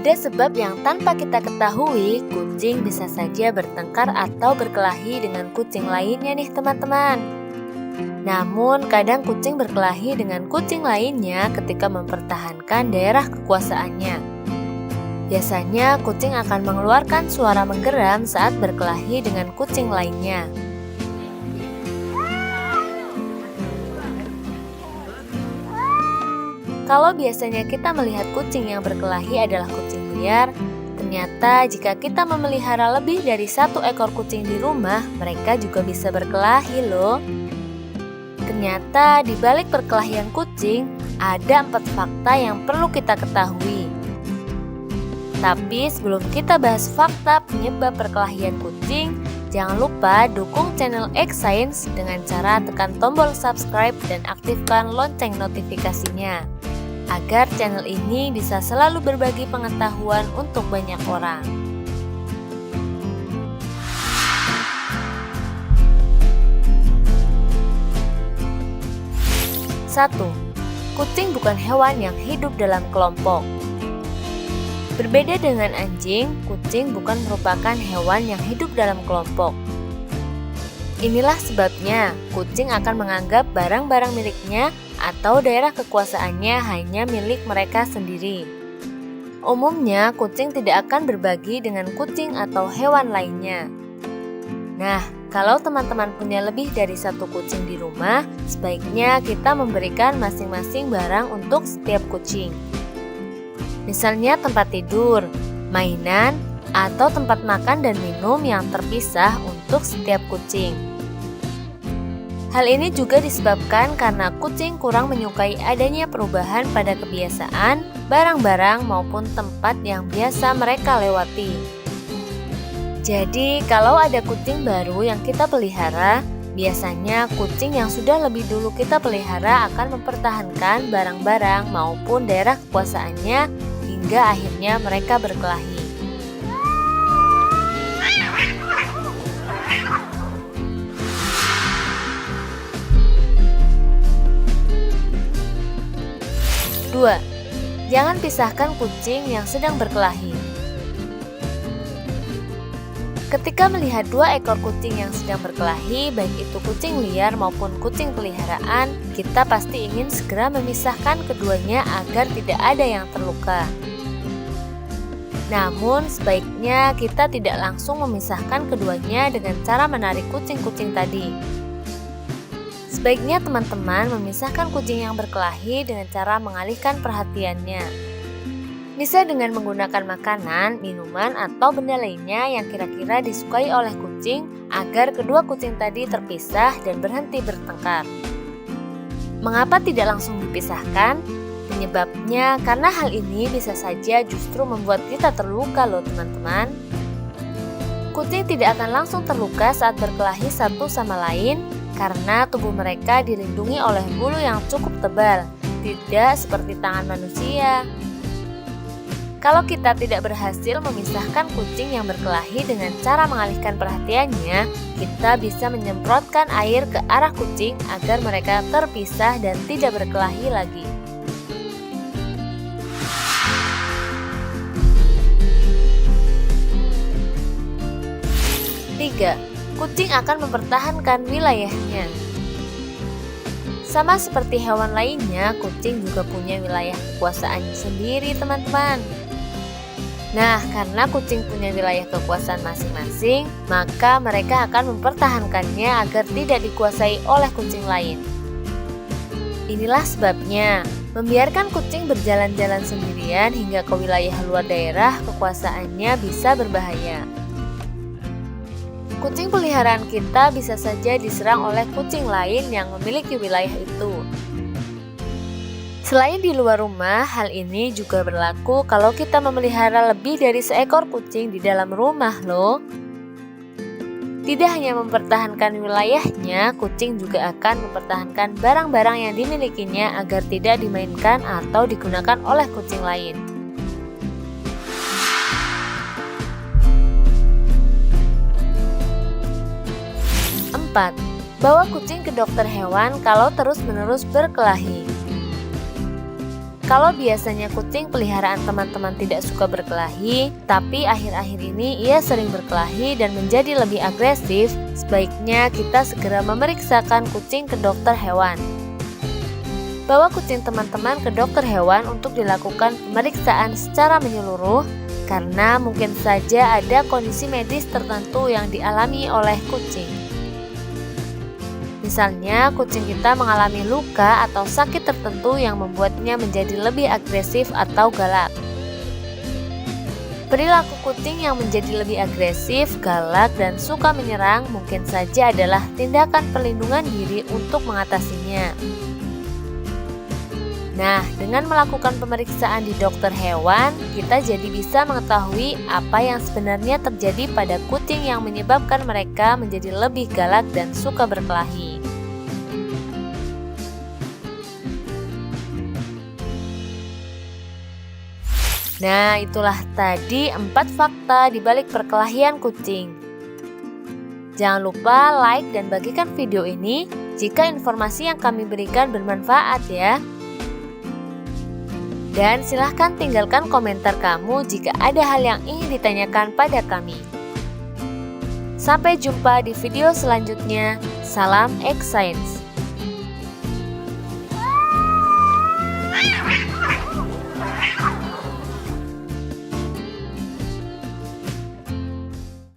Ada sebab yang tanpa kita ketahui, kucing bisa saja bertengkar atau berkelahi dengan kucing lainnya nih teman-teman. Namun kadang kucing berkelahi dengan kucing lainnya ketika mempertahankan daerah kekuasaannya. Biasanya kucing akan mengeluarkan suara menggeram saat berkelahi dengan kucing lainnya. Kalau biasanya kita melihat kucing yang berkelahi adalah kucing liar, ternyata jika kita memelihara lebih dari satu ekor kucing di rumah, mereka juga bisa berkelahi loh. Ternyata di balik perkelahian kucing, ada 4 fakta yang perlu kita ketahui. Tapi sebelum kita bahas fakta penyebab perkelahian kucing, jangan lupa dukung channel X Science dengan cara tekan tombol subscribe dan aktifkan lonceng notifikasinya, agar channel ini bisa selalu berbagi pengetahuan untuk banyak orang. 1. Kucing bukan hewan yang hidup dalam kelompok. Berbeda dengan anjing, kucing bukan merupakan hewan yang hidup dalam kelompok. Inilah sebabnya kucing akan menganggap barang-barang miliknya atau daerah kekuasaannya hanya milik mereka sendiri. Umumnya, kucing tidak akan berbagi dengan kucing atau hewan lainnya. Nah, kalau teman-teman punya lebih dari satu kucing di rumah, sebaiknya kita memberikan masing-masing barang untuk setiap kucing. Misalnya tempat tidur, mainan, atau tempat makan dan minum yang terpisah untuk setiap kucing. Hal ini juga disebabkan karena kucing kurang menyukai adanya perubahan pada kebiasaan, barang-barang maupun tempat yang biasa mereka lewati. Jadi, kalau ada kucing baru yang kita pelihara, biasanya kucing yang sudah lebih dulu kita pelihara akan mempertahankan barang-barang maupun daerah kekuasaannya hingga akhirnya mereka berkelahi. Dua, jangan pisahkan kucing yang sedang berkelahi. Ketika melihat 2 ekor kucing yang sedang berkelahi, baik itu kucing liar maupun kucing peliharaan, kita pasti ingin segera memisahkan keduanya agar tidak ada yang terluka. Namun, sebaiknya kita tidak langsung memisahkan keduanya dengan cara menarik kucing-kucing tadi. Sebaiknya teman-teman memisahkan kucing yang berkelahi dengan cara mengalihkan perhatiannya. Bisa dengan menggunakan makanan, minuman, atau benda lainnya yang kira-kira disukai oleh kucing agar kedua kucing tadi terpisah dan berhenti bertengkar. Mengapa tidak langsung dipisahkan? Penyebabnya karena hal ini bisa saja justru membuat kita terluka loh teman-teman. Kucing tidak akan langsung terluka saat berkelahi satu sama lain karena tubuh mereka dilindungi oleh bulu yang cukup tebal, tidak seperti tangan manusia. Kalau kita tidak berhasil memisahkan kucing yang berkelahi dengan cara mengalihkan perhatiannya, kita bisa menyemprotkan air ke arah kucing agar mereka terpisah dan tidak berkelahi lagi. 3. Kucing akan mempertahankan wilayahnya. Sama seperti hewan lainnya, kucing juga punya wilayah kekuasaannya sendiri teman-teman. Nah, karena kucing punya wilayah kekuasaan masing-masing, maka mereka akan mempertahankannya agar tidak dikuasai oleh kucing lain. Inilah sebabnya, membiarkan kucing berjalan-jalan sendirian hingga ke wilayah luar daerah kekuasaannya bisa berbahaya. Kucing peliharaan kita bisa saja diserang oleh kucing lain yang memiliki wilayah itu. Selain di luar rumah, hal ini juga berlaku kalau kita memelihara lebih dari seekor kucing di dalam rumah loh. Tidak hanya mempertahankan wilayahnya, kucing juga akan mempertahankan barang-barang yang dimilikinya agar tidak dimainkan atau digunakan oleh kucing lain. 4. Bawa kucing ke dokter hewan kalau terus-menerus berkelahi. Kalau biasanya kucing peliharaan teman-teman tidak suka berkelahi, tapi akhir-akhir ini ia sering berkelahi dan menjadi lebih agresif, sebaiknya kita segera memeriksakan kucing ke dokter hewan. Bawa kucing teman-teman ke dokter hewan untuk dilakukan pemeriksaan secara menyeluruh, karena mungkin saja ada kondisi medis tertentu yang dialami oleh kucing. Misalnya, kucing kita mengalami luka atau sakit tertentu yang membuatnya menjadi lebih agresif atau galak. Perilaku kucing yang menjadi lebih agresif, galak, dan suka menyerang mungkin saja adalah tindakan perlindungan diri untuk mengatasinya. Nah, dengan melakukan pemeriksaan di dokter hewan, kita jadi bisa mengetahui apa yang sebenarnya terjadi pada kucing yang menyebabkan mereka menjadi lebih galak dan suka berkelahi. Nah, itulah tadi 4 fakta di balik perkelahian kucing. Jangan lupa like dan bagikan video ini jika informasi yang kami berikan bermanfaat ya. Dan silahkan tinggalkan komentar kamu jika ada hal yang ingin ditanyakan pada kami. Sampai jumpa di video selanjutnya. Salam X Science.